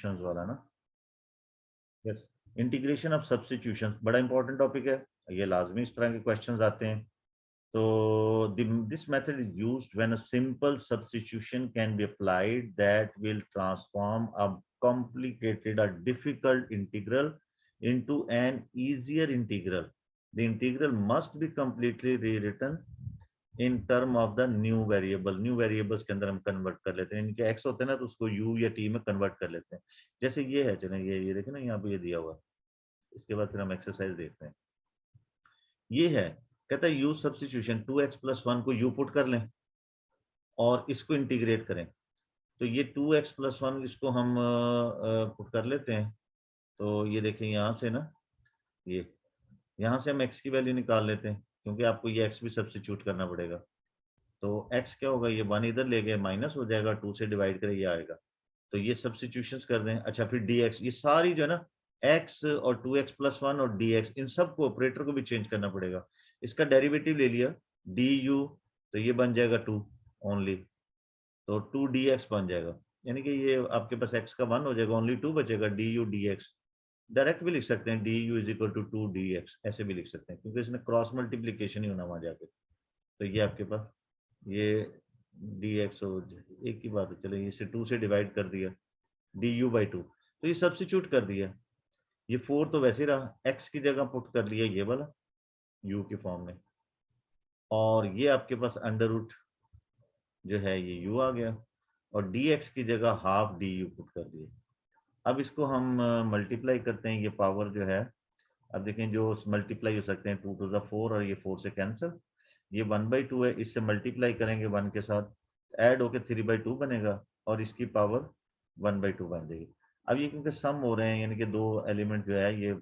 Substitutions वाला ना, yes, integration of substitutions बड़ा इंपॉर्टेंट टॉपिक है, ये लाजमी इस तरह के क्वेश्चंस आते हैं। So this method is used when a simple substitution can be applied that will transform a complicated or difficult integral into an easier integral. The integral must be completely rewritten in term of the new variable. New variables के अंदर हम convert कर लेते हैं, इनके x होते हैं ना तो उसको u या t में convert कर लेते हैं। जैसे ये है, चलें ये देखें ना, यहाँ पे ये दिया हुआ है, इसके बाद फिर हम एक्सरसाइज देखते हैं। ये है, कहता है यूज सब्स्टिट्यूशन, 2x प्लस 1 को u पुट कर लें और इसको इंटीग्रेट करें। तो ये 2x प्लस 1 इसको हम पुट कर लेते हैं। तो ये देखें यहाँ से ना, ये यहाँ से हम x की वैल्यू निकाल लेते हैं, क्योंकि आपको ये x भी सब्स्टिट्यूट करना पड़ेगा। तो x क्या होगा, ये 1 इधर ले गए, माइनस हो जाएगा, 2 से डिवाइड करें ये आएगा। तो ये सब्स्टिट्यूशंस कर दें। अच्छा, फिर dx, ये सारी जो है ना, x और 2x प्लस 1 और dx, इन सब को ऑपरेटर को भी चेंज करना पड़ेगा। इसका डेरिवेटिव ले लिया du, तो ये बन जाएगा 2 ओनली, तो 2dx बन जाएगा, यानी कि ये आपके पास x का 1 हो जाएगा, ओनली 2 बचेगा, du dx। डायरेक्ट भी लिख सकते हैं, du is equal to 2dx, ऐसे भी लिख सकते हैं, क्योंकि इसमें क्रॉस मल्टीप्लीकेशन ही होना वहां जाके। तो ये आपके पास ये dx हो, एक ही बात है, चले इसे 2 से डिवाइड कर दिया, du/2, तो ये सब्स्टिट्यूट कर दिया। ये 4 तो वैसे ही रहा, x की जगह पुट कर लिया ये वाला u के फॉर्म में, और ये आपके पास अंडर रूट जो है ये u आ गया, और dx की जगह हाफ du पुट कर दिया। अब इसको हम मल्टीप्लाई करते हैं, ये पावर जो है, अब देखें जो मल्टीप्लाई हो सकते हैं, 2 टू द 4 और ये 4 से कैंसिल, ये 1/2 है, इससे मल्टीप्लाई करेंगे 1 के साथ, ऐड होके 3/2 बनेगा, और इसकी पावर 1/2 बन जाएगी। अब ये क्योंकि सम हो रहे हैं, यानी कि दो एलिमेंट जो है ये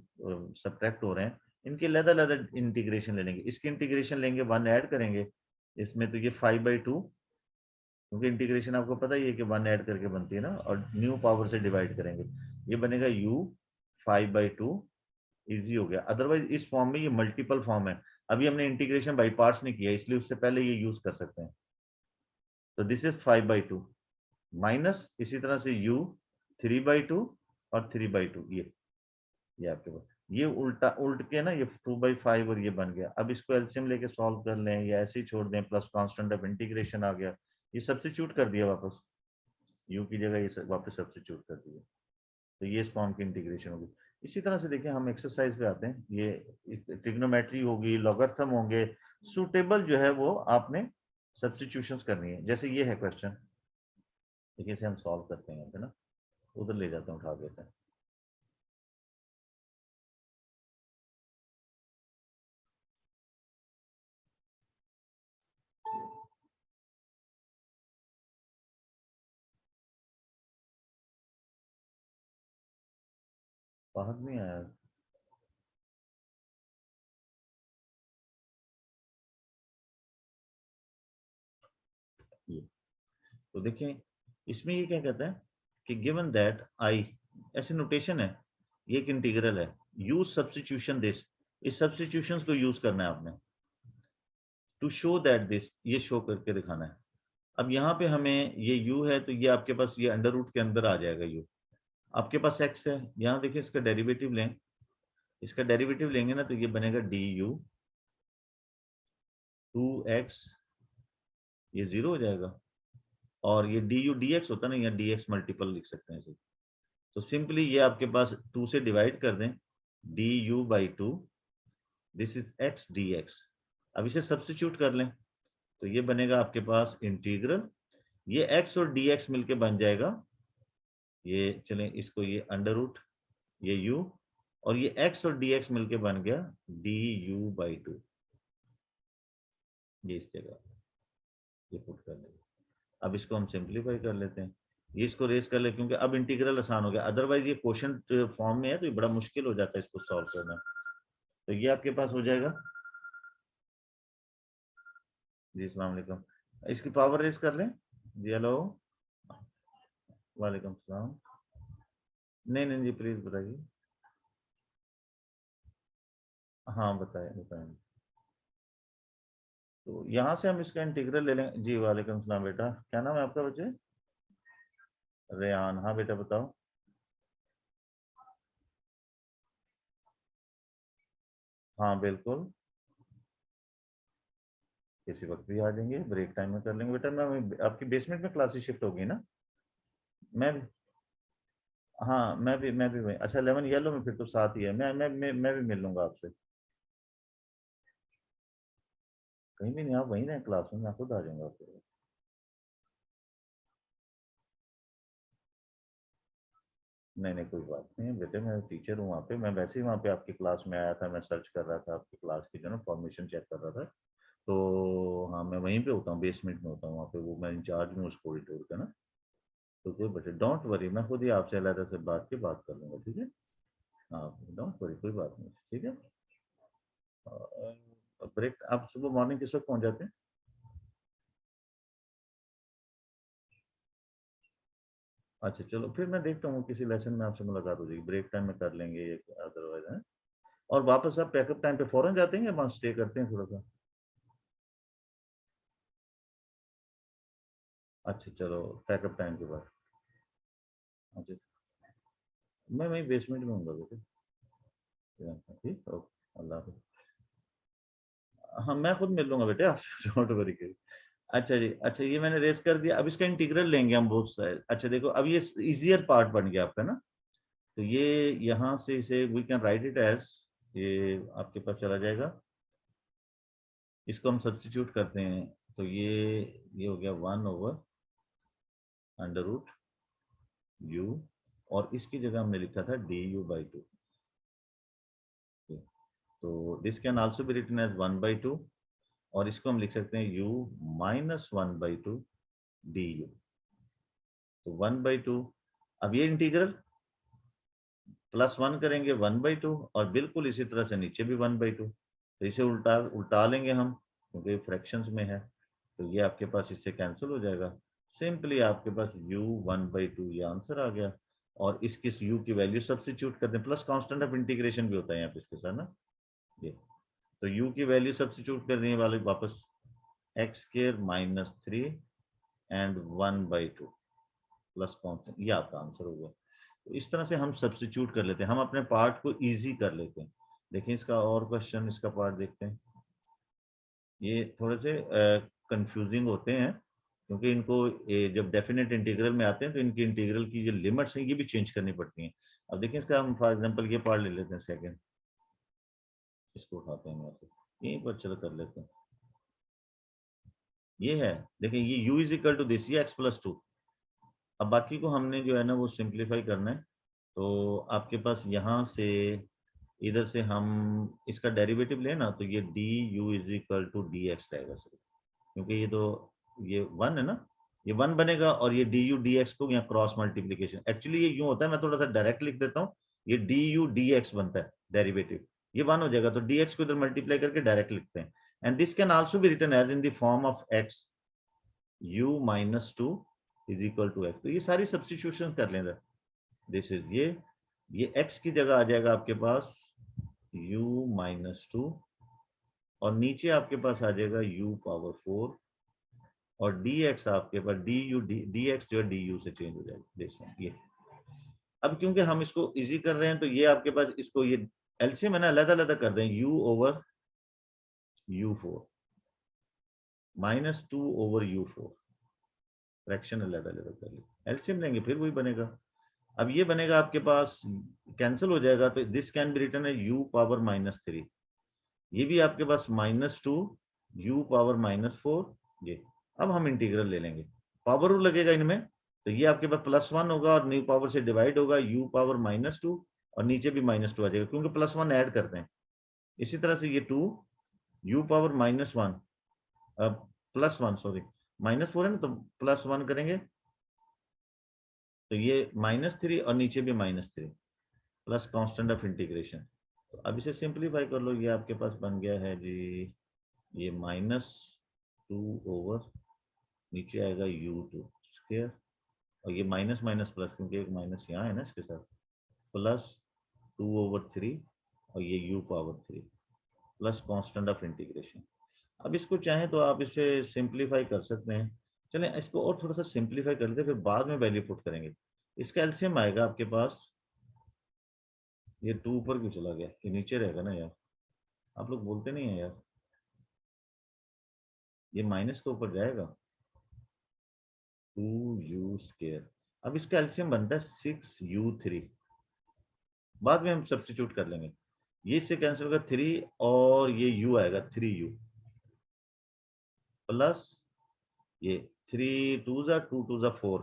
सब्ट्रैक्ट हो रहे हैं, इनके अलग-अलग इंटीग्रेशन ले लेंगे। इसकी इंटीग्रेशन लेंगे, 1 ऐड करेंगे इसमें, तो ये 5/2, क्योंकि इंटीग्रेशन आपको पता ही है कि 1 ऐड करके बनती है ना, और न्यू पावर से डिवाइड करेंगे, ये बनेगा u 5/2, इजी हो गया। अदरवाइज इस फॉर्म में ये मल्टीपल फॉर्म है, अभी हमने इंटीग्रेशन बाई पार्ट्स नहीं किया, इसलिए उससे पहले ये यूज कर सकते हैं। तो दिस इज 5/2 माइनस इसी तरह से u 3/2 और 3/2, ये आपके पास ये उल्ट के ना, ये 2/5 और ये बन गया। अब इसको एलसीएम लेके सॉल्व कर लें या ऐसे ही छोड़ दें, प्लस कांस्टेंट ऑफ इंटीग्रेशन आ गया, ये सब्स्टिट्यूट कर दिया वापस, u की जगह ये वापस सब्स्टिट्यूट कर दिया, तो ये इस फॉर्म की इंटीग्रेशन होगी। इसी तरह से देखिए हम एक्सरसाइज पे आते हैं, ये ट्रिग्नोमेट्री होगी, लॉगरिथम होंगे, सूटेबल जो है वो आपने सब्स्टिट्यूशंस करनी है। जैसे ये है क्वेश्चन, देखिए इसे हम सॉल्व करते हैं, है ना, उधर ले जाते हैं, उठा देते हैं। बाहर नहीं आया, ये तो देखें, इसमें ये क्या कहता है कि गिवन दैट आई, ऐसे नोटेशन है, ये एक इंटीग्रल है, यूज सब्स्टिट्यूशन दिस, इस सब्स्टिट्यूशंस को यूज करना है आपने, टू शो दैट दिस, ये शो करके दिखाना है। अब यहाँ पे हमें ये u है, तो ये आपके पास ये अंडर रूट के अंदर आ जाएगा u, आपके पास x है, यहाँ देखिए इसका डेरिवेटिव लें, इसका डेरिवेटिव लेंगे ना तो ये बनेगा du 2x, ये 0 हो जाएगा, और ये du dx होता है ना, यहाँ dx मल्टीपल लिख सकते हैं इसे, तो सिंपली ये आपके पास 2 से डिवाइड कर दें, du/2, this is x dx। अब इसे सब्स्टिट्यूट कर लें, तो ये बनेगा आपके पास इंटीग्रल, ये x और dx मिलके बन जाएगा, ये चलें इसको, ये अंडर रूट, ये u, और ये x और dx मिलके बन गया du/2, ये इस जगह ये पुट कर लेंगे। अब इसको हम सिंप्लीफाई कर लेते हैं, ये इसको रेस कर ले, क्योंकि अब इंटीग्रल आसान हो गया, अदरवाइज ये क्वेश्चन फॉर्म में है तो ये बड़ा मुश्किल हो जाता है इसको सॉल्व करना। तो ये आपके पास हो जाएगा, जी अस्सलाम वालेकुम, इसकी पावर रेस कर लें जी, हेलो, वालेकुम सलाम, नहीं नहीं जी प्लीज बताइए, हाँ बताएं बताएं। तो यहाँ से हम इसका इंटीग्रल ले लें जी, वालेकुम सलाम बेटा, क्या नाम है आपका बच्चे? रेहान, हाँ बेटा बताओ। हाँ बिल्कुल, किसी वक्त भी आ जाएंगे, ब्रेक टाइम में कर लेंगे बेटा। मैं आपकी बेसमेंट में क्लासेस शिफ्ट होगी ना। मैं भी, हाँ मैं भी वही। अच्छा 11 येलो में फिर तो साथ ही है। मैं भी मिल लूंगा आपसे। कहीं भी नहीं, आप वहीं रहे क्लास में, मैं खुद आ जाऊंगा आपके। नहीं नहीं, कोई बात नहीं बेटे, मैं टीचर हूँ वहाँ पे। मैं वैसे ही वहाँ पे आपकी क्लास में आया था, मैं सर्च कर रहा था आपकी क्लास की जो ना फॉर्मेशन चेक कर रहा था। तो हाँ, मैं वहीं पे होता हूँ, बेसमेंट में होता हूँ वहाँ पे। वो मैं इंचार्ज हूँ उस कॉरिडोर का ना। तो कोई बच्चे डोंट वरी, मैं खुद ही आपसे अलग से बात कर लूँगा, ठीक है। हाँ डोंट वरी, कोई बात नहीं, ठीक है। ब्रेक आप सुबह मॉर्निंग किस वक्त पहुँच जाते हैं? अच्छा चलो, फिर मैं देखता हूँ किसी लेसन में आपसे मुलाकात हो जाएगी, ब्रेक टाइम में कर लेंगे अदरवाइज है। और वापस आप पैकअप टाइम पे फौरन जाते हैं या वहाँ स्टे करते हैं थोड़ा सा? अच्छा चलो, पैकअप टाइम के बाद। अच्छा, मैं वहीं बेसमेंट में हूँ बेटे। ठीक, ओके, अल्लाह हाफिज़। हाँ मैं खुद मिल लूंगा बेटे आपसे, डोंट वरी करिए। अच्छा जी, अच्छा ये मैंने रेस कर दिया। अब इसका इंटीग्रल लेंगे हम बहुत सारे। अच्छा देखो, अब ये इजियर पार्ट बन गया आपका ना। तो ये यहाँ से इसे we can write it as, ये आपके पास चला जाएगा। इसको हम सब्स्टिट्यूट करते हैं। तो ये हो गया 1 ओवर अंडर रूट यू, और इसकी जगह हमने लिखा था du/2। तो this can also be written as 1/2, और इसको हम लिख सकते हैं u-1/2 du। तो 1/2, अब ये इंटीग्रल +1 करेंगे 1/2, और बिल्कुल इसी तरह से नीचे भी 1/2। तो इसे उल्टा उल्टा लेंगे हम, क्योंकि फ्रैक्शंस में है। तो ये आपके पास इससे कैंसिल हो जाएगा। सिंपली आपके पास u1/2 ये आंसर आ गया। और इसकी u की वैल्यू सब्स्टिट्यूट करते हैं, प्लस कांस्टेंट ऑफ इंटीग्रेशन भी होता है यहाँ पे इसके साथ ना। ये तो u की वैल्यू सब्स्टिट्यूट करने वाले वापस x² - 3 एंड 1/2 प्लस कांस्टेंट, ये आपका आंसर हो गया। तो इस तरह से हम सब्स्टिट्यूट कर लेते हैं, हम अपने पार्ट को इजी कर लेते हैं। देखिए इसका और क्वेश्चन, इसका पार्ट देखते हैं। ये थोड़े से कंफ्यूजिंग होते हैं, क्योंकि इनको जब डेफिनेट इंटीग्रल में आते हैं तो इनकी इंटीग्रल की जो लिमिट्स हैं ये भी चेंज करनी पड़ती हैं। अब देखिए इसका हम फॉर एग्जांपल ये पार्ट ले लेते हैं सेकंड, इसको उठाते हैं यहाँ से, यहीं पर चलो कर लेते हैं। ये है, देखिए ये u=this, ये x+2। अब बाकी को हमने जो है ना वो सिंप्लीफाई करना है। तो आपके पास यहाँ से इधर से हम इसका डेरिवेटिव लें ना, तो ये du=dx रहेगा सर, क्योंकि ये तो ये 1 है ना, ये 1 बनेगा, और ये du/dx को यहाँ क्रॉस मल्टीप्लीकेशन, एक्चुअली ये यूं होता है, मैं थोड़ा सा डायरेक्ट लिख देता हूँ। ये du/dx बनता है डेरिवेटिव, ये 1 हो जाएगा, तो dx को इधर मल्टीप्लाई करके डायरेक्ट लिखते हैं। And this can also be written as in the form of x u-2 = x। तो ये सारी सब्स्टिट्यूशन कर लेंगे। दिस इज ये x की जगह आ जाएगा आपके पास u-2, और नीचे आपके पास आ जाएगा u⁴, और dx आपके पास dx जो है du से चेंज हो जाएगा। देखिए ये, अब क्योंकि हम इसको इजी कर रहे हैं, तो ये आपके पास इसको ये एलसीएम है ना, अलग अलग कर दें, u/u4 -2/u4, फ्रैक्शन अलग अलग कर ले, एलसीएम लेंगे फिर वही बनेगा। अब ये बनेगा आपके पास, कैंसिल हो जाएगा, तो दिस कैन बी रिटन है u⁻−3। ये भी आपके पास -2 u⁻4 ये। अब हम इंटीग्रल ले लेंगे, पावर रूल लगेगा इनमें, तो ये आपके पास +1 होगा और न्यू पावर से डिवाइड होगा u⁻−2, और नीचे भी -2 आ जाएगा क्योंकि +1 ऐड करते हैं। इसी तरह से ये 2 u⁻−1 +1 सॉरी -4 है ना, तो +1 करेंगे, तो ये -3 और नीचे भी -3 प्लस कांस्टेंट ऑफ इंटीग्रेशन। तो अब इसे सिंपलीफाई कर लो, ये आपके पास बन गया है जी, ये -2 नीचे आएगा u2², और ये माइनस माइनस प्लस, क्योंकि एक माइनस यहाँ है ना इसके साथ, +2/3, और ये u⁻3 plus constant of integration. अब इसको चाहें तो आप इसे सिंप्लीफाई कर सकते हैं। चलें इसको और थोड़ा सा सिंप्लीफाई कर लेते हैं, फिर बाद में वैल्यू पुट करेंगे। इसका एलसीएम आएगा आपके पास, ये 2 ऊपर क्यों चला गया, ये नीचे रहेगा ना यार, आप लोग बोलते नहीं है यार, ये माइनस के ऊपर जाएगा 2u²। अब इसका एलसीएम बनता है 6u3, बाद में हम सब्स्टिट्यूट कर लेंगे। ये इससे कैंसिल होगा 3 और ये u आएगा 3u प्लस ये 3 2 जा 2 2 जा 4,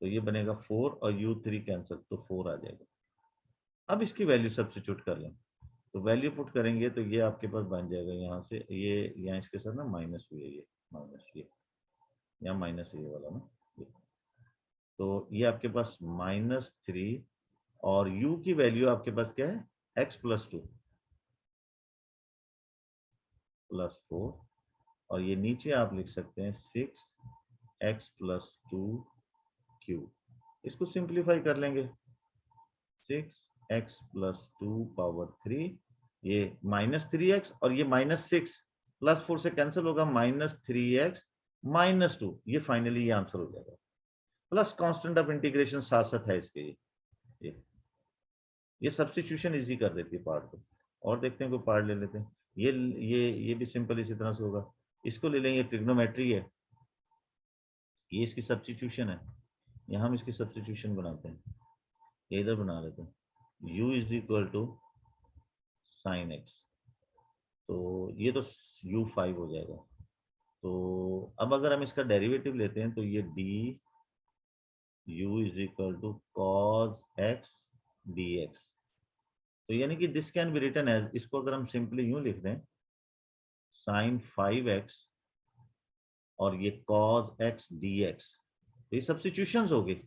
तो ये बनेगा 4 और u3 कैंसिल, तो 4 आ जाएगा। अब इसकी वैल्यू सब्स्टिट्यूट कर लें, तो वैल्यू पुट करेंगे तो ये आपके पास बन जाएगा यहाँ से, ये यहाँ इसके साथ ना माइनस हुई है, ये माइनस, ये यहाँ माइनस ये वाला ना, ये। तो ये आपके पास -3 और u की वैल्यू आपके पास क्या है, x + 2 + 4, और ये नीचे आप लिख सकते हैं 6x + 2q। इसको सिंप्लीफाई कर लेंगे, 6x + 2 पावर 3, ये -3x और ये -6 + 4 से कैंसिल होगा, -3x - 2, ये फाइनली ये आंसर हो जाएगा। प्लस कांस्टेंट ऑफ इंटीग्रेशन साथ साथ है इसके, ये सब्स्टिट्यूशन इजी कर देती है पार्ट को। और देखते हैं कोई पार्ट ले लेते हैं, ये भी सिंपल इसी तरह से होगा। इसको ले लेंगे, ट्रिग्नोमेट्री है, ये इसकी सब्स्टिट्यूशन है, यहाँ हम इसकी सब्स्टिट्यूशन बनाते हैं, ये इधर बना लेते हैं, u = sin x, तो ये तो u5 हो जाएगा। तो अब अगर हम इसका डेरिवेटिव लेते हैं तो ये d u = cos x dx, तो यानी कि this can be written as, इसको अगर हम सिंपली यूं लिख दें, sin 5x और ये cos x dx, तो ये सब्स्टिट्यूशंस हो गई,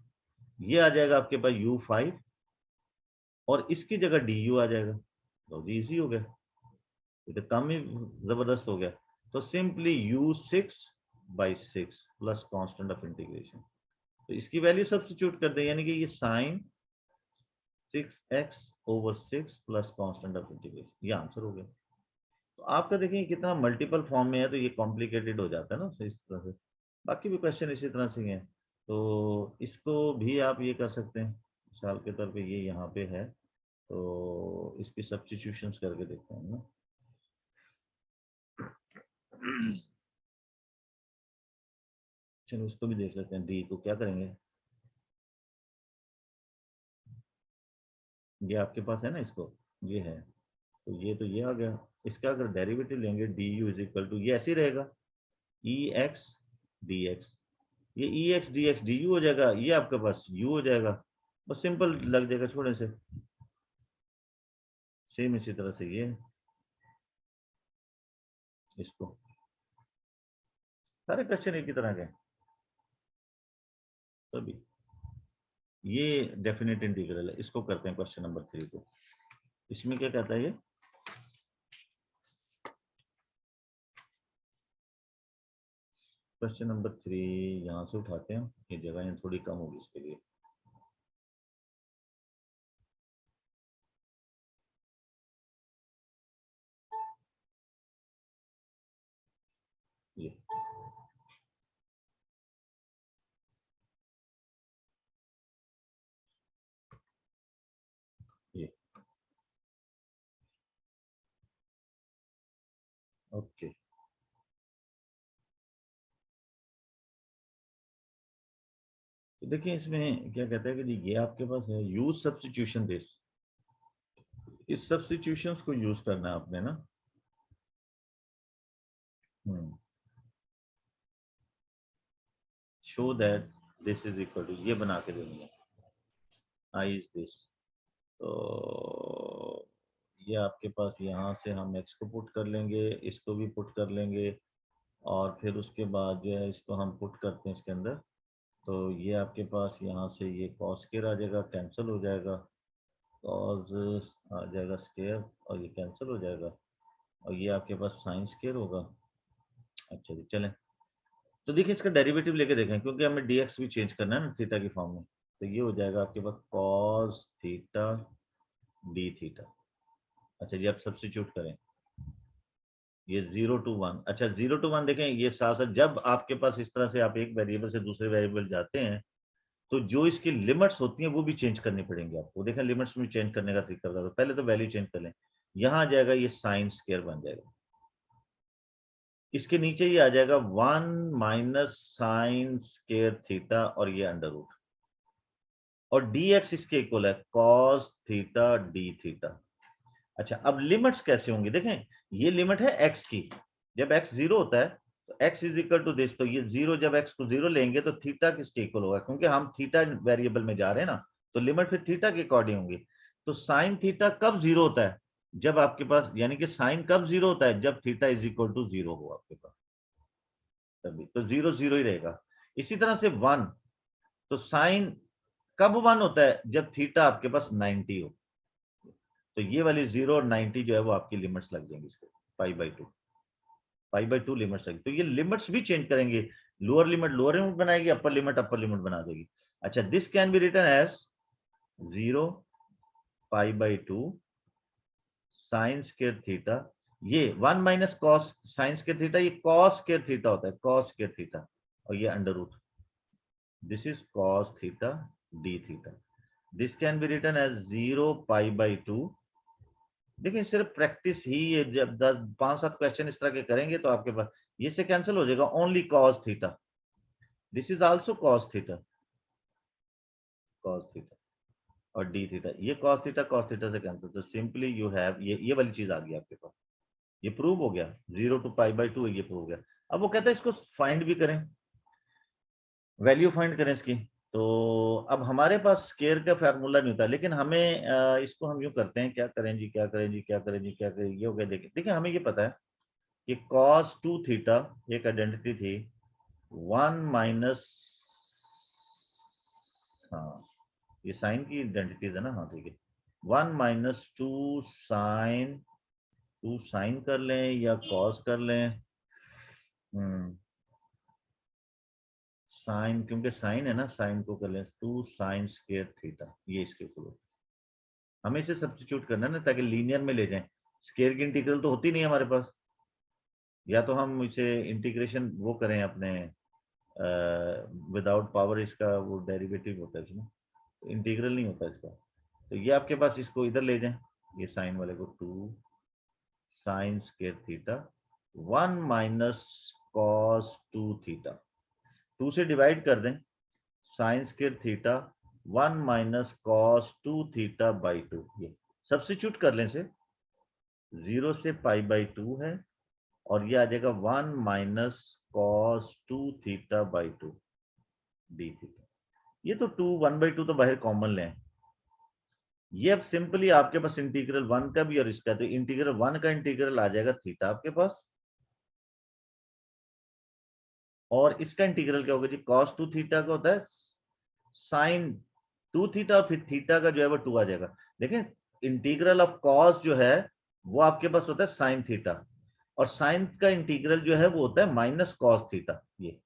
ये आ जाएगा आपके पास u5 और इसकी जगह du आ जाएगा, तो इजी हो गया, ये तो कम ही जबरदस्त हो गया। तो simply u6/6 plus constant of integration, तो इसकी वैल्यू सब्स्टिट्यूट कर दें, यानी कि ये sin 6x/6 plus constant of integration, ये आंसर हो गया। तो आपका देखें कितना मल्टीपल फॉर्म में है, तो ये कॉम्प्लिकेटेड हो जाता है ना इस तरह से। बाकी भी क्वेश्चन इसी तरह से हैं, तो इसको भी आप ये कर सकते हैं, मिसाल के तौर पे ये यहाँ पे है, तो इसकी सब्स्टिट्यूशंस करके देखते हैं ना। चलो इसको भी देख लेते हैं, डी को क्या करेंगे, ये आपके पास है ना, इसको ये है, तो ये आ गया, इसका अगर डेरिवेटिव लेंगे du = ये ऐसे ही रहेगा ex dx, ये ex dx du हो जाएगा, ये आपके पास u हो जाएगा, बस सिंपल लग जाएगा छोड़ने से। सेम इसी तरह से ये इसको, सारे क्वेश्चन एक ही तरह के सभी। ये डेफिनेट इंटीग्रल है, इसको करते हैं क्वेश्चन नंबर 3 को। इसमें क्या कहता है, ये क्वेश्चन नंबर 3 यहाँ से उठाते हैं, ये जगह यहाँ थोड़ी कम होगी इसके लिए। ये ये ओके, तो देखिए इसमें क्या कहता है कि ये आपके पास है यूज सब्स्टिट्यूशन दिस, इस सब्स्टिट्यूशंस को यूज करना है आपने ना। Show that this is equal to, ये बना के देंगे, आई इज दिस, तो ये आपके पास यहाँ से हम x को पुट कर लेंगे, इसको भी पुट कर लेंगे, और फिर उसके बाद जो है इसको हम पुट करते हैं इसके अंदर, तो ये आपके पास यहाँ से ये कॉस स्क्वायर आ जाएगा, कैंसिल हो जाएगा, कॉस आ जाएगा स्क्वायर और ये कैंसिल हो जाएगा, और ये आपके पास साइन स्क्वायर होगा। अच्छा जी चलें, तो देखिए इसका डेरिवेटिव लेके देखें, क्योंकि हमें dx भी चेंज करना है ना थीटा की फॉर्म में, तो ये हो जाएगा आपके पास cos थीटा d थीटा। अच्छा जी, अब सब्स्टिट्यूट करें, ये 0 to 1, अच्छा 0 to 1 देखें, ये साथ साथ जब आपके पास इस तरह से आप एक वेरिएबल से दूसरे वेरिएबल जाते हैं, तो जो इसकी लिमिट्स होती हैं वो भी चेंज करनी पड़ेंगी आपको। देखें लिमिट्स में चेंज करने का तरीका बता दो, पहले तो वैल्यू चेंज कर लें, यहां आ जाएगा ये साइन स्क्वायर बन जाएगा, इसके नीचे ये आ जाएगा 1 माइनस साइन स्क्वायर थीटा और ये अंडर रूट, और dx इसके इक्वल है cos थीटा डी थीटा। अच्छा, अब लिमिट्स कैसे होंगी देखें, ये लिमिट है x की, जब x 0 होता है तो x is equal to this, तो ये 0 जब x को 0 लेंगे तो थीटा किसके इक्वल होगा, क्योंकि हम थीटा वेरिएबल में जा रहे हैं ना, तो लिमिट फिर थीटा के अकॉर्डिंग होंगी। तो साइन थीटा कब 0 होता है, जब आपके पास, यानी कि साइन कब 0 होता है, जब थीटा इज इक्वल टू 0 हो आपके पास, तभी तो 0 0 ही रहेगा। इसी तरह से 1, तो साइन कब 1 होता है, जब थीटा आपके पास 90 हो, तो ये वाली 0 और 90 जो है वो आपकी लिमिट्स लग जाएंगी इसको, पाई बाई टू लिमिट्स लगी, तो ये लिमिट्स भी चेंज करेंगे, लोअर लिमिट बनाएगी, अपर लिमिट बना देगी। अच्छा, this can be written as 0 पाई/2 साइन स्क्वायर थीटा, ये 1 minus cos sine square theta, ये कॉस स्क्वायर थीटा होता है, कॉस स्क्वायर थीटा, और ये under root, this is cos theta D theta. This can be written as 0 पाई/2। देखिए सिर्फ प्रैक्टिस ही, ये जब 5-7 क्वेश्चन इस तरह के करेंगे तो आपके पास ये से कैंसिल हो जाएगा, only cos theta, this is also cos theta और डी थीटा, ये कॉस थीटा से कैंसिल, तो सिंपली यू हैव ये वाली चीज आ गई आपके पास, ये प्रूव हो गया, 0 टू पाई/2 ये प्रूव हो गया। अब वो कहता है इसको फाइंड भी करें, वैल्यू फाइंड करें इसकी, तो अब हमारे पास स्केयर का फार्मूला नहीं होता, लेकिन हमें इसको हम यूं करते हैं, क्या करें जी, क्या करें जी, क्या करें जी, क्या करें, ये हो गया। देखिए देखिए हमें ये पता है कि cos 2 थीटा एक आइडेंटिटी थी, 1 माइनस, हाँ ये साइन की आइडेंटिटीज है ना, हाँ ठीक है, 1 माइनस 2 साइन कर लें या कॉस कर लें, साइन, क्योंकि साइन है ना, साइन को कर लें 2 साइन स्क्वायर थीटा, ये इसके इक्वल, हमें इसे सब्स्टिट्यूट करना है ना, ताकि लीनियर में ले जाएं, स्क्वायर की इंटीग्रल तो होती नहीं है हमारे पास, या तो हम इसे इंटीग्रेशन वो करें अपने विदाउट पावर, इसका वो डेरिवेटिव होता है इसमें, इंटीग्रल नहीं होता इसका, तो ये आपके पास इसको इधर ले जाएं, ये साइन वाले को 2 sign square theta 1 minus cos 2 theta, 2 से डिवाइड कर दें, sign square theta 1 minus cos 2 theta by 2, ये सब्स्टिट्यूट कर लें इसे, 0 से पाई/2 है, और ये आ जाएगा 1 minus cos 2 theta by 2 D theta, ये तो 1/2 तो बाहर कॉमन लें, ये अब सिंपली आपके पास इंटीग्रल 1 का भी और इसका, तो इंटीग्रल 1 का इंटीग्रल आ जाएगा थीटा आपके पास, और इसका इंटीग्रल क्या होगा जी, cos 2 थीटा का होता है साइन 2 थीटा, और फिर थीटा का जो है वो 2 आ जाएगा। देखें इंटीग्रल ऑफ cos जो है वो आपके पास होता है साइन थीटा, और साइन का इंटीग्रल जो है वो होता है माइनस कॉस थीटा, ये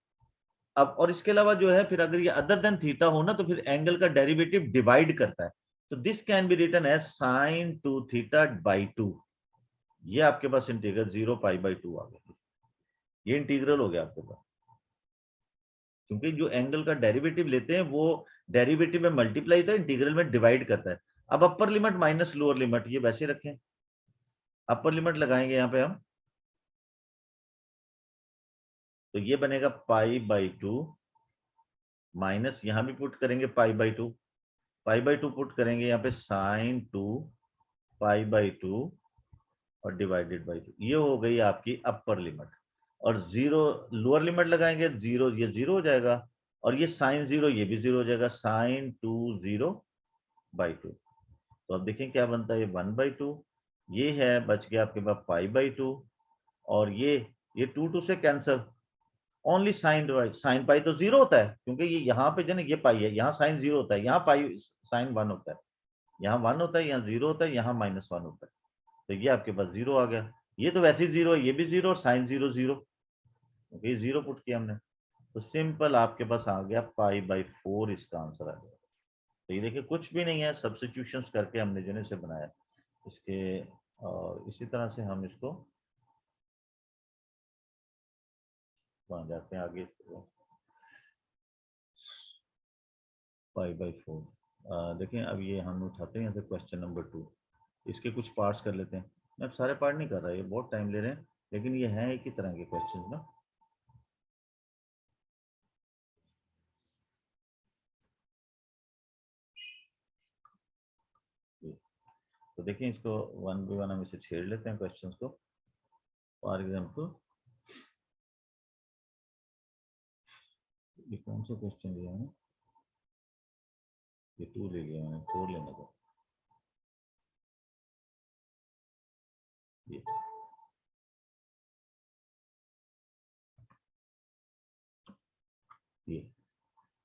अब, और इसके अलावा जो है फिर अगर ये अदर देन थीटा हो ना, तो फिर एंगल का डेरिवेटिव डिवाइड करता है, तो this can be written as sine 2 theta by 2, ये आपके पास इंटीग्रल 0 पाई/2 आ गया, ये इंटीग्रल हो गया आपके पास, क्योंकि जो एंगल का डेरिवेटिव लेते हैं वो डेरिवेटिव में मल्टीप्लाई होता है, इंटीग्रल में डिवाइड करता है। अब upper limit minus lower limit ये वैसे रखें, अपर लिमिट लगाएंगे यहाँ पे हम, तो ये बनेगा पाई/2 माइनस, यहां भी पुट करेंगे पाई/2 पुट करेंगे यहाँ पे साइन 2 पाई/2 और डिवाइडेड बाई 2, ये हो गई आपकी अपर लिमिट, और 0 लोअर लिमिट लगाएंगे, 0 ये 0 हो जाएगा, और ये साइन 0 ये भी 0 हो जाएगा, साइन 2 0/2, तो अब देखें क्या बनता है, ये 1/2, ये है बच गया आपके पास पाई/2, और ये 2 से कैंसिल, ओनली साइन पाई तो 0 होता है, क्योंकि ये यहाँ पे जो ना ये पाई है, यहाँ साइन 0 होता है, यहाँ पाई साइन 1 होता है, यहाँ 1 होता है, यहाँ 0 होता है, यहाँ -1 होता है, तो ये आपके पास 0 आ गया, ये तो वैसे ही 0 है, ये भी 0 और साइन 0 0, ये 0 पुट किया हमने, तो सिंपल आपके पास आ गया पाई/4, इसका आंसर आ गया। तो ये देखिए कुछ भी नहीं है, सब्स्टिट्यूशंस करके हमने जो है इसे बनाया इसके, और इसी तरह से हम इसको वहां जाते हैं आगे, पाई/4 देखें, अब ये हम उठाते हैं यहाँ से क्वेश्चन नंबर 2, इसके कुछ पार्ट्स कर लेते हैं। मैं अब सारे पार्ट नहीं कर रहा, ये बहुत टाइम ले रहे हैं, लेकिन ये है एक ही तरह के क्वेश्चन ना। तो देखिए इसको वन बाय वन हम इसे छेड़ लेते हैं क्वेश्चन को। फॉर एग्जाम्पल ये कौन सा क्वेश्चन लिया है, ये 2 ले लिया मैंने, 4 लेने को। ये ये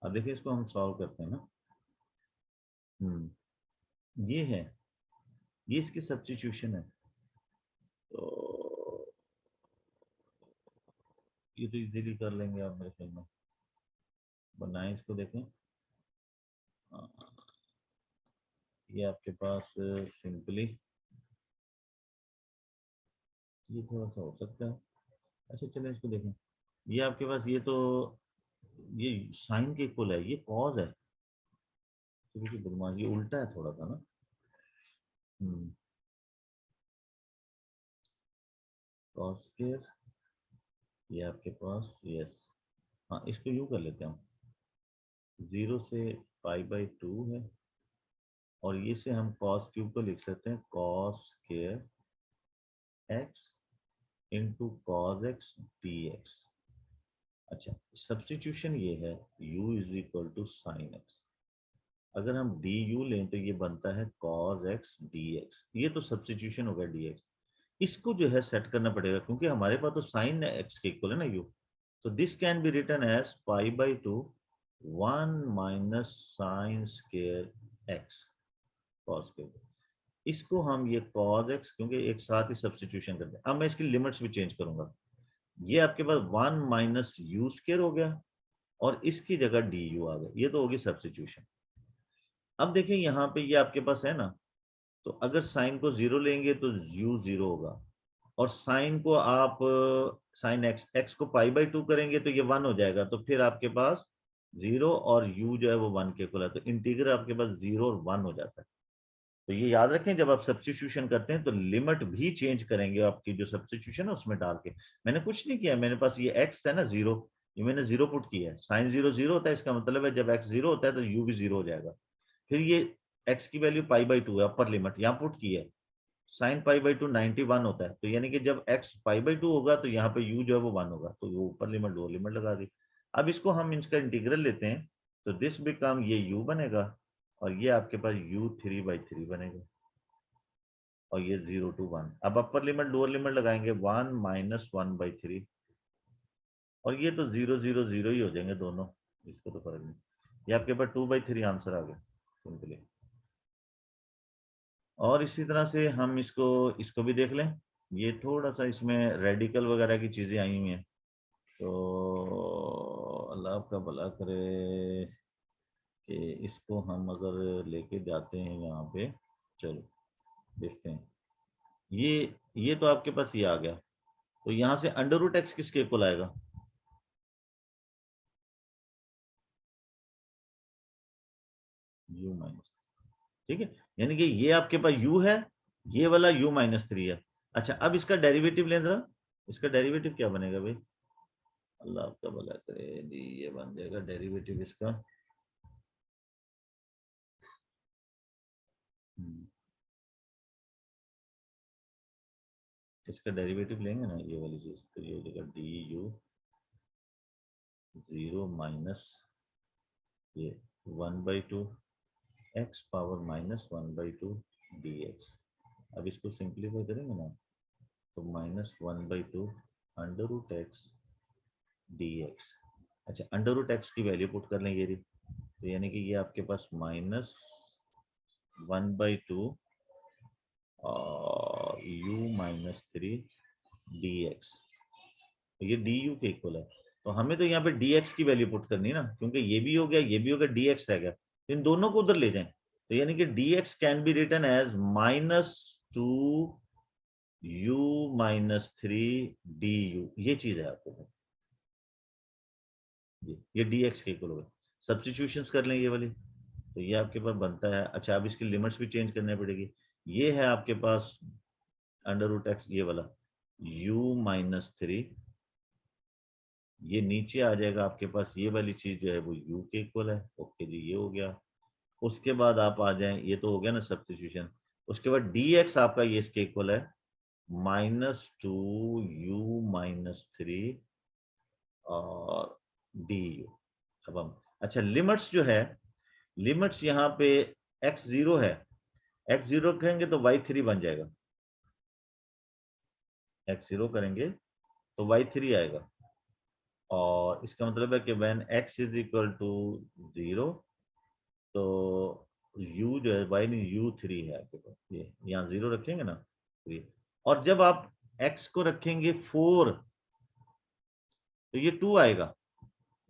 अब देखिए इसको हम सॉल्व करते हैं ना। ये है, ये इसकी सब्स्टिट्यूशन है, तो ये तो इजीली कर लेंगे आप मेरे ख्याल में। बनाए इसको देखें, ये आपके पास सिंपली ये थोड़ा सा हो सकता है। अच्छा चलें इसको देखें, ये आपके पास ये तो ये साइन के इक्वल है, ये कॉज है, तो देखिए बदमाश, ये उल्टा है थोड़ा सा ना। कॉस स्क्वायर, ये आपके पास यस, हाँ इसको यूँ कर लेते हैं हम, 0 से पाई बाई 2 है, और ये से हम कॉस क्यूब को लिख सकते हैं cos square x into cos x d x. अच्छा सब्स्टिट्यूशन ये है u is equal to sine x, अगर हम डी यू लें तो ये बनता है कॉस एक्स डी एक्स, ये तो सब्स्टिट्यूशन हो गया डी एक्स। इसको जो है सेट करना पड़ेगा, क्योंकि हमारे पास तो साइन एक्स के इक्वल है ना u, तो this can be written as pi by 2 1 minus sine square x cos square. इसको हम ये कॉस एक्स, क्योंकि एक साथ ही सब्स्टिट्यूशन करते हैं, अब मैं इसकी लिमिट्स भी चेंज करूंगा। ये आपके पास 1 माइनस यू स्क्वायर हो गया, और इसकी जगह डी यू आ गया, ये तो होगी सब्स्टिट्यूशन। अब देखिए यहाँ पे ये आपके पास है ना, तो अगर साइन को 0 लेंगे तो u 0 होगा, और साइन को आप साइन एक्स एक्स को पाई बाई 2 करेंगे तो ये 1 हो जाएगा, तो फिर आपके पास 0 और u जो है वो 1 के इक्वल है, तो इंटीग्रल आपके पास 0 और 1 हो जाता है। तो ये याद रखें, जब आप सब्स्टिट्यूशन करते हैं तो लिमिट भी चेंज करेंगे आपकी जो सब्स्टिट्यूशन है उसमें डाल के। मैंने कुछ नहीं किया, मेरे पास ये x है ना 0, ये मैंने 0 पुट किया है, साइन 0 0 होता है, इसका मतलब है जब x 0 होता है तो u भी 0 हो जाएगा। फिर ये x की वैल्यू पाई बाई 2 है, अपर लिमिट यहाँ पुट की है, साइन पाई बाई 2 91 होता है, तो यानी कि जब x पाई बाई 2 होगा तो यहाँ पे u जो है वो 1 होगा, तो वो ऊपर लिमिट लोअर लिमिट लगा दी। अब इसको हम इसका इंटीग्रल लेते हैं, तो दिस बिकम ये u बनेगा, और ये आपके पास u 3/3 बनेगा, और ये 0 to 1। अब अपर लिमिट लोअर लिमिट लगाएंगे, 1 माइनस 1/3, और ये तो 0 0 0 ही हो जाएंगे दोनों, इसको तो फर्क नहीं। ये आपके पास 2/3 आंसर आ गया सिंपली। और इसी तरह से हम इसको इसको भी देख लें, ये थोड़ा सा इसमें रेडिकल वगैरह की चीज़ें आई हुई हैं, तो अल्लाह आपका भला करे कि इसको हम अगर लेके जाते हैं यहाँ पे, चलो देखते हैं। ये तो आपके पास ये आ गया, तो यहाँ से अंडर रूट एक्स किसके इक्वल आएगा, u माइनस, ठीक है, यानी कि ये आपके पास u है, ये वाला u-3 है। अच्छा अब इसका डेरिवेटिव लें जरा, इसका डेरिवेटिव क्या बनेगा भाई, अल्लाह आपका भला करे जी, ये बन जाएगा डेरिवेटिव इसका, इसका डेरिवेटिव लेंगे ना ये वाली चीज, तो ये हो जाएगा डी यू 0 माइनस ये 1/2 एक्स पावर -1/2 डी एक्स। अब इसको सिंप्लीफाई करेंगे ना, तो -1/2 under root x d x. अच्छा अंडर रूट एक्स की वैल्यू पुट कर लें ये रही, तो यानी कि ये आपके पास -1/2 और u-3 डी एक्स, तो ये डी यू के इक्वल है। तो हमें तो यहाँ पे डी एक्स की वैल्यू पुट करनी है ना, क्योंकि ये भी हो गया ये भी हो गया, डी एक्स रह गया, तो इन दोनों को उधर ले जाएं, तो यानी कि d x can be written as -2 u-3 d u, ये चीज है आपको ये डी एक्स के इक्वल हो गया। सब्स्टिट्यूशन कर लें ये वाली, तो ये आपके पास बनता है। अच्छा अब इसकी लिमिट्स भी चेंज करनी पड़ेगी, ये है आपके पास अंडर रूट एक्स ये वाला u माइनस 3, ये नीचे आ जाएगा आपके पास, ये वाली चीज जो है वो u के इक्वल है। ओके जी, ये हो गया। उसके बाद आप आ जाएं, ये तो हो गया ना सब्स्टिट्यूशन। उसके बाद dx आपका ये इसके इक्वल है -2u माइनस 3 और du। अब हम अच्छा लिमिट्स जो है, लिमिट्स यहाँ पे x0 है, x0 कहेंगे तो y3 बन जाएगा, x0 करेंगे तो y3 आएगा। और इसका मतलब है कि when x is equal to 0 तो u जो है y नहीं u3 है आपके पास, ये यहाँ 0 रखेंगे ना 3। और जब आप x को रखेंगे 4 तो ये 2 आएगा।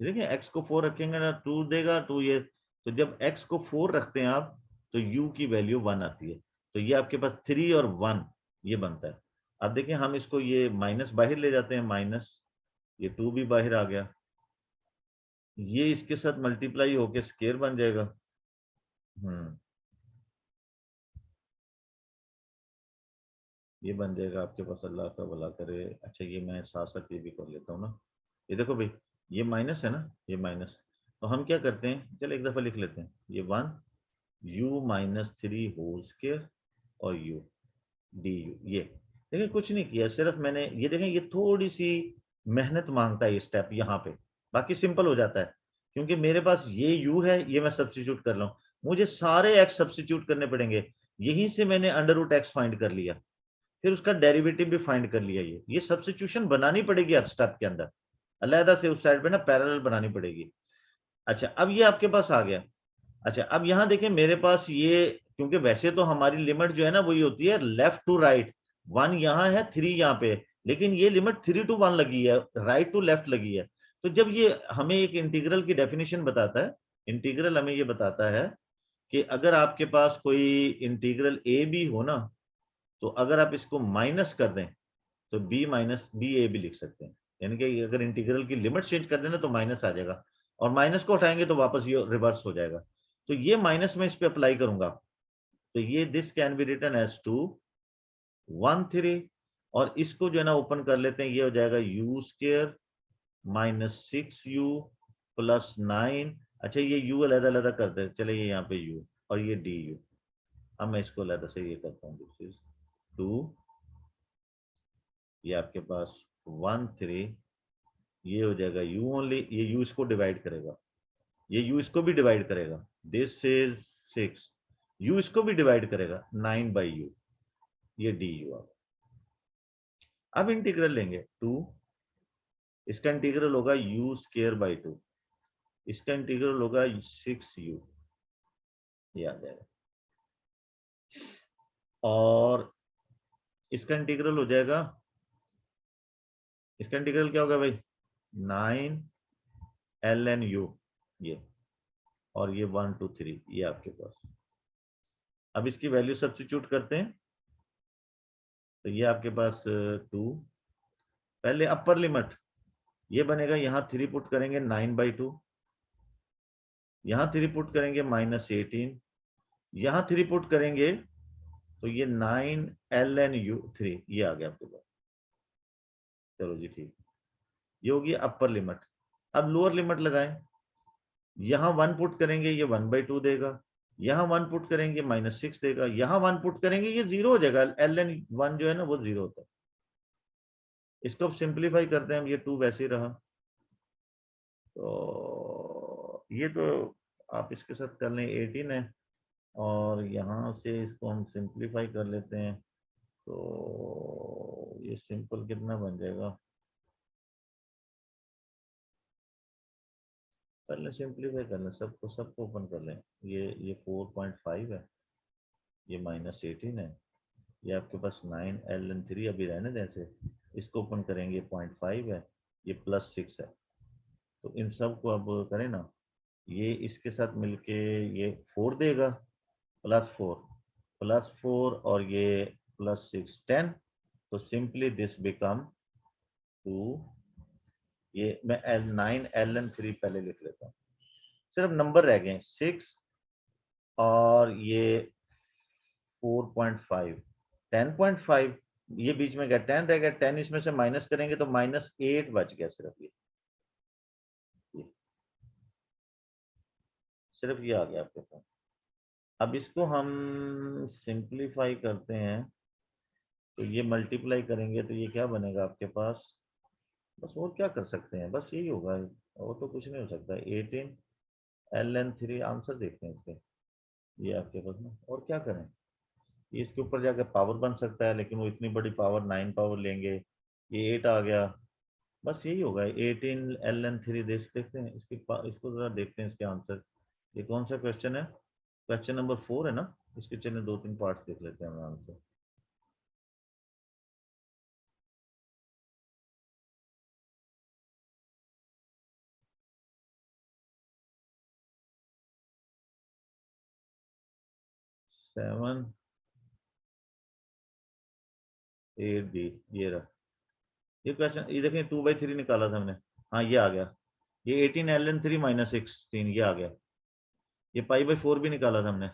देखिए x को 4 रखेंगे ना 2 देगा, 2 ये, तो जब x को 4 रखते हैं आप तो u की वैल्यू 1 आती है। तो ये आपके पास 3 और 1 ये बनता है। अब देखिए हम इसको ये माइनस बाहर ले जाते हैं, माइनस ये 2 भी बाहर आ गया, ये इसके साथ मल्टीप्लाई होके स्केयर बन जाएगा। ये बन जाएगा आपके पास, अल्लाह का भला करे। अच्छा ये मैं साथ साथ ये भी कर लेता हूँ ना, ये देखो भाई ये माइनस है ना, ये माइनस, तो हम क्या करते हैं, चलो एक दफा लिख लेते हैं, ये 1 u माइनस 3 होल स्केयर और u du। ये देखिए कुछ नहीं किया, सिर्फ मैंने ये देखें, ये थोड़ी सी मेहनत मांगता है ये स्टेप यहाँ पे, बाकी सिंपल हो जाता है। क्योंकि मेरे पास ये u है, ये मैं सब्स्टिट्यूट कर रहा हूँ, मुझे सारे x सब्स्टिट्यूट करने पड़ेंगे। यहीं से मैंने अंडर रूट एक्स फाइंड कर लिया, फिर उसका डेरिवेटिव भी फाइंड कर लिया। ये सब्स्टिट्यूशन बनानी पड़ेगी हर स्टेप के अंदर, अलहदा से उस साइड पे ना पैरेलल बनानी पड़ेगी। अच्छा अब ये आपके पास आ गया। अच्छा अब यहाँ देखें मेरे पास ये, क्योंकि वैसे तो हमारी लिमिट जो है ना वही होती है लेफ्ट टू राइट, 1 यहाँ है 3 यहाँ पे, लेकिन ये लिमिट 3 to 1 लगी है, राइट टू लेफ्ट लगी है। तो जब ये हमें एक इंटीग्रल की डेफिनेशन बताता है, इंटीग्रल हमें ये बताता है कि अगर आपके पास कोई इंटीग्रल ए बी हो ना, तो अगर आप इसको माइनस कर दें तो b माइनस बी ए भी लिख सकते हैं। यानी कि अगर इंटीग्रल की लिमिट चेंज कर देना तो माइनस आ जाएगा, और माइनस को हटाएंगे तो वापस ये रिवर्स हो जाएगा। तो ये माइनस में इस पे अप्लाई करूंगा, तो ये this can be written as 2 1 3, और इसको जो है ना ओपन कर लेते हैं, ये हो जाएगा u square minus 6u plus 9। अच्छा ये u अलग अलग करते हैं, चले ये यहाँ पे u और ये du। अब मैं इसको अलग से ये करता हूँ, दिस इज 2, ये आपके पास 1 3, ये हो जाएगा u ओनली, ये u इसको डिवाइड करेगा, ये u इसको भी डिवाइड करेगा, दिस इज 6, u इसको भी डिवाइड करेगा 9/u, ये du। अब इंटीग्रल लेंगे 2, इसका इंटीग्रल होगा u स्क्वायर बाई 2, इसका इंटीग्रल होगा 6u, ये आ जाएगा। और इसका इंटीग्रल हो जाएगा, इसका इंटीग्रल क्या होगा भाई 9 ln u, ये, और ये 1 2 3 ये आपके पास। अब इसकी वैल्यू सब्स्टिट्यूट करते हैं, तो ये आपके पास 2, पहले अपर लिमिट ये बनेगा, यहाँ 3 पुट करेंगे 9/2, यहाँ 3 पुट करेंगे -18, यहाँ 3 पुट करेंगे तो ये 9 ln u3 ये आ गया आपके पास। चलो जी ठीक, ये होगी अपर लिमिट। अब लोअर लिमिट लगाएं, यहाँ 1 पुट करेंगे ये 1/2 देगा, यहाँ 1 पुट करेंगे -6 देगा, यहाँ 1 पुट करेंगे ये 0 हो जाएगा, ln1 जो है ना वो 0 होता है। इसको अब सिंप्लीफाई करते हैं हम, ये 2 वैसे ही रहा, तो ये तो आप इसके साथ कर लें 18 है, और यहाँ से इसको हम सिंप्लीफाई कर लेते हैं, तो ये सिंपल कितना बन जाएगा, कर लें सिंप्लीफाई कर लें, सबको ओपन कर लें। ये 4.5 है, ये -18 है, ये आपके पास 9 ln3 अभी रहने दें ऐसे, इसको ओपन करेंगे 0.5 है, ये +6 है। तो इन सब को अब करें ना, ये इसके साथ मिलके ये 4 देगा, +4 और ये +6 10, तो सिंपली दिस बिकम 2, ये मैं 9 ln3 पहले लिख लेता हूँ, सिर्फ नंबर रह गए 6 और ये 4.5 10.5, ये बीच में गया 10 रह गया, 10 इसमें से माइनस करेंगे तो -8 बच गया सिर्फ ये सिर्फ ये आ गया आपके पास। अब इसको हम सिंप्लीफाई करते हैं तो ये मल्टीप्लाई करेंगे तो ये क्या बनेगा आपके पास, बस और क्या कर सकते हैं, बस यही होगा और तो कुछ नहीं हो सकता। 18 ln3 आंसर देखते हैं इसके, ये आपके पास ना, और क्या करें, ये इसके ऊपर जाकर पावर बन सकता है लेकिन वो इतनी बड़ी पावर 9 पावर लेंगे, ये 8 आ गया, बस यही होगा। 18 ln3 देखते हैं इसको जरा देखते हैं इसके आंसर। ये कौन सा क्वेश्चन है, क्वेश्चन नंबर 4 है ना, इसके चलिए 2-3 पार्ट्स देख लेते हैं हम आंसर। सेवन 8D, ये रहा ये क्वेश्चन, ये देखें 2/3 निकाला था हमने, हाँ ये आ गया, ये 18 ln3 -16 ये आ गया, ये π/4 भी निकाला था हमने,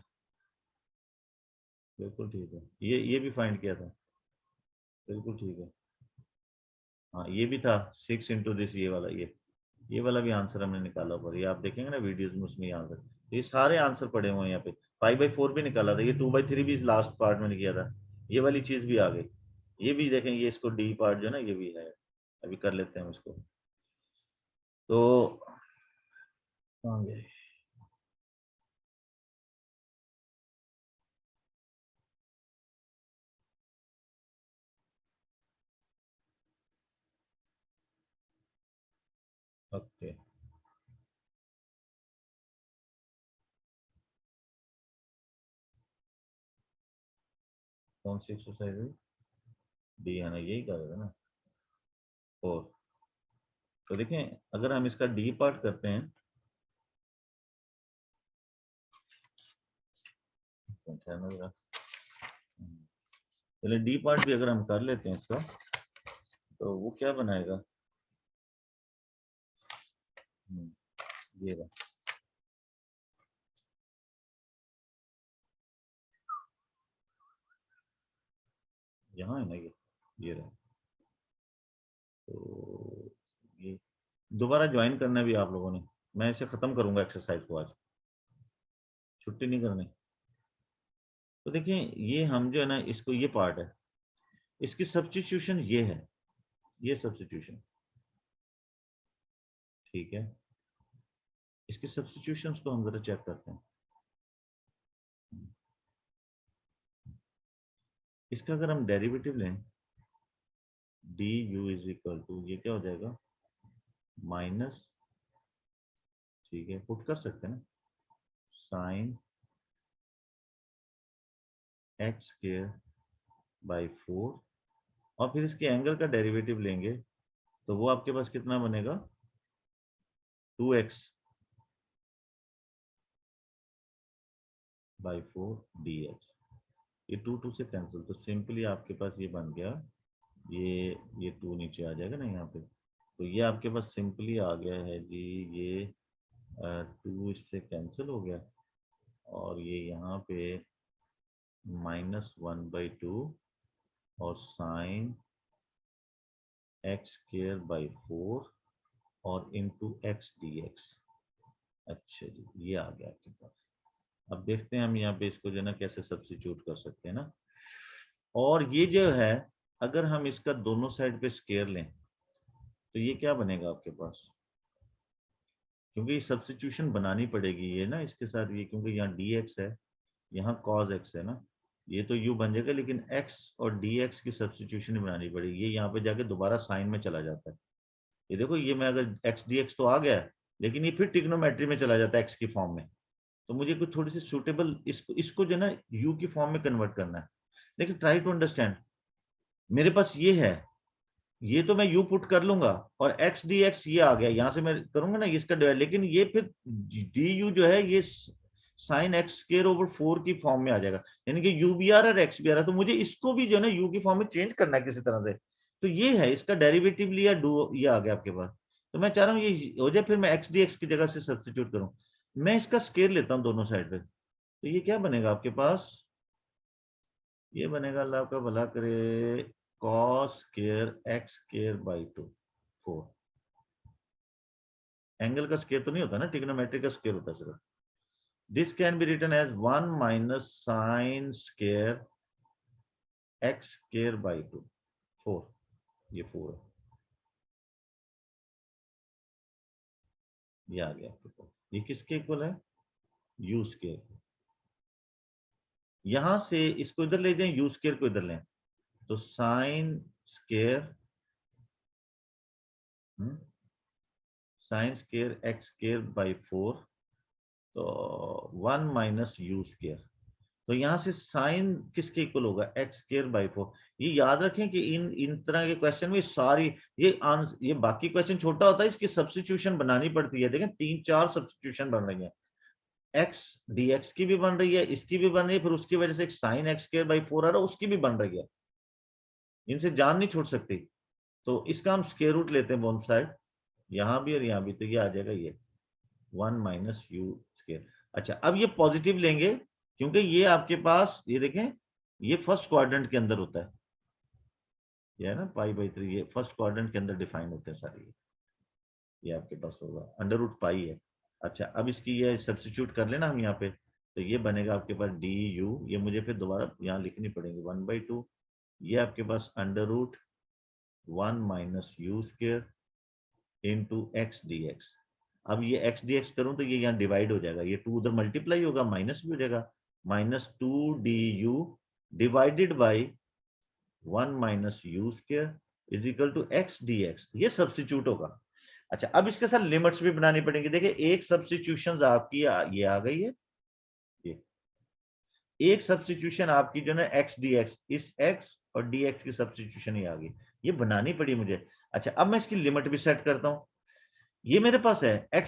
बिल्कुल ठीक है, ये भी फाइंड किया था, बिल्कुल ठीक है। हाँ ये भी था 6 इंटू दिस, ये वाला ये वाला भी आंसर हमने निकाला ऊपर, ये आप देखेंगे ना वीडियोस में, उसमें आंसर, ये सारे आंसर पड़े हुए हैं यहाँ पे। 5/4 भी निकाला था, ये 2/3 भी लास्ट पार्ट में किया था, ये वाली चीज भी आ गई, ये भी देखेंगे, इसको डी पार्ट जो है ना ये भी है, अभी कर लेते हैं उसको। तो कहाँ गए, ओके कौन सी एक्सरसाइज है, डी है ना, यही करेगा ना, फोर। तो देखें अगर हम इसका डी पार्ट करते हैं, चलिए डी पार्ट भी अगर हम कर लेते हैं इसका, तो वो क्या बनाएगा, ये रहा, यहाँ है ना ये रहा, तो ये दोबारा ज्वाइन करना है भी आप लोगों ने, मैं इसे खत्म करूंगा एक्सरसाइज को आज, छुट्टी नहीं करनी। तो देखिए ये हम जो है ना, इसको ये पार्ट है, इसकी सब्स्टिट्यूशन ये है, ये सब्स्टिट्यूशन, ठीक है, इसके सब्स्टिट्यूशंस को हम जरा चेक करते हैं। इसका अगर हम डेरिवेटिव लें, d u is equal to, ये क्या हो जाएगा, माइनस, ठीक है पुट कर सकते हैं ना, साइन एक्स स्क्वायर बाई 4, और फिर इसके एंगल का डेरिवेटिव लेंगे तो वो आपके पास कितना बनेगा, 2x बाई 4 dx, ये 2 से कैंसिल, तो सिंपली आपके पास ये बन गया, ये 2 नीचे आ जाएगा ना यहाँ पे, तो ये आपके पास सिंपली आ गया है जी, ये 2 इससे कैंसिल हो गया, और ये यहाँ पे -1/2 और साइन एक्स स्क्वायर बाई 4 और इंटू एक्स डी एक्स। अच्छा जी ये आ गया आपके पास। अब देखते हैं हम यहाँ पे इसको जो है ना कैसे सब्स्टिट्यूट कर सकते हैं ना, और ये जो है अगर हम इसका दोनों साइड पे स्क्वायर लें तो ये क्या बनेगा आपके पास, क्योंकि सब्स्टिट्यूशन बनानी पड़ेगी ये ना इसके साथ, ये क्योंकि यहाँ डी एक्स है, यहाँ कॉज एक्स है ना, ये तो यू बन जाएगा, लेकिन x और dx की सब्स्टिट्यूशन बनानी पड़ेगी, ये यहाँ पे जाके दोबारा साइन में चला जाता है, ये देखो ये मैं अगर x dx तो आ गया है, लेकिन ये फिर ट्रिग्नोमेट्री में चला जाता है x की फॉर्म में, तो मुझे कुछ थोड़ी सी सूटेबल इसको जो है ना u की फॉर्म में कन्वर्ट करना है। लेकिन ट्राई टू अंडरस्टैंड, मेरे पास ये है, ये तो मैं u पुट कर लूंगा, और x dx ये आ गया, यहाँ से मैं करूंगा ना इसका डिवाइड, लेकिन ये फिर du जो है ये साइन एक्स स्क्वायर ओवर 4 की फॉर्म में आ जाएगा, यानी कि यू भी आ रहा है और एक्स भी आ रहा है, तो मुझे इसको भी जो है ना यू की फॉर्म में चेंज करना है किसी तरह से, तो ये है इसका डेरिवेटिव लिया, डू ये आ गया आपके पास, तो मैं चाह रहा हूँ ये हो जाए, फिर मैं एक्स डी एक्स की जगह से सब्स्टिट्यूट करूँ, मैं इसका स्केयर लेता हूँ दोनों साइड पे, तो ये क्या बनेगा आपके पास, ये बनेगा, अल्लाह आपका भला करे, cos square x square by 2 4। Angle का स्क्वायर तो नहीं होता ना, ट्रिग्नोमेट्री का स्क्वायर होता है सिर्फ। This can be written as 1 minus sine square x square by 2 4। ये 4 है, ये आ गया आपके पास। ये किसके इक्वल है? u square. यहां से इसको इधर ले जाएं, u स्क्वायर को इधर लें, तो sine square sine square x square by 4, तो 1 माइनस यू स्क्वायर। तो यहां से साइन किसके इक्वल होगा? X square by 4। ये याद रखें कि इन तरह के क्वेश्चन में सारी ये बाकी क्वेश्चन छोटा होता है, इसकी सब्स्टिट्यूशन बनानी पड़ती है। देखें 3-4 सब्स्टिट्यूशन बन रही है, एक्स dx की भी बन रही है, इसकी भी बन रही है, फिर उसकी वजह से एक साइन एक्स स्क्वायर बाई 4 आ रहा है, उसकी भी बन रही है। इनसे जान नहीं छोड़ सकती। तो इसका हम स्क्वायर रूट लेते हैं बोथ साइड, यहां भी और यहां भी, तो ये आ जाएगा ये 1 माइनस यू स्क्वायर। अच्छा, अब ये पॉजिटिव लेंगे क्योंकि ये आपके पास, ये देखें, ये फर्स्ट क्वाड्रेंट के अंदर होता है, ये है ना π/3, ये फर्स्ट क्वाड्रेंट के अंदर डिफाइन होते हैं सारे। ये आपके पास होगा √π है। अच्छा, अब इसकी ये सब्स्टिट्यूट कर लेना हम यहाँ पे, तो ये बनेगा आपके पास du, ये मुझे फिर दोबारा यहाँ लिखनी पड़ेगी 1/2, ये आपके पास √1 minus u square into x dx। अब ये x dx करूं तो ये यहाँ डिवाइड हो जाएगा, ये 2 उधर मल्टीप्लाई होगा, माइनस भी हो जाएगा, -2 du divided by 1 minus u square is equal to x dx। ये सब्स्टिट्यूट होगा। अच्छा, अब इसके साथ लिमिट्स भी बनानी पड़ेंगी। देखिए एक सब्स्टिट्यूशन आपकी ये आ गई है, ये एक सब्स्टिट्यूशन आपकी जो है एक्स dx, इस x और dx की सब्स्टिट्यूशन ही आ गई, ये बनानी पड़ी मुझे। अच्छा, अब मैं इसकी लिमिट भी सेट करता हूं। ये मेरे पास है x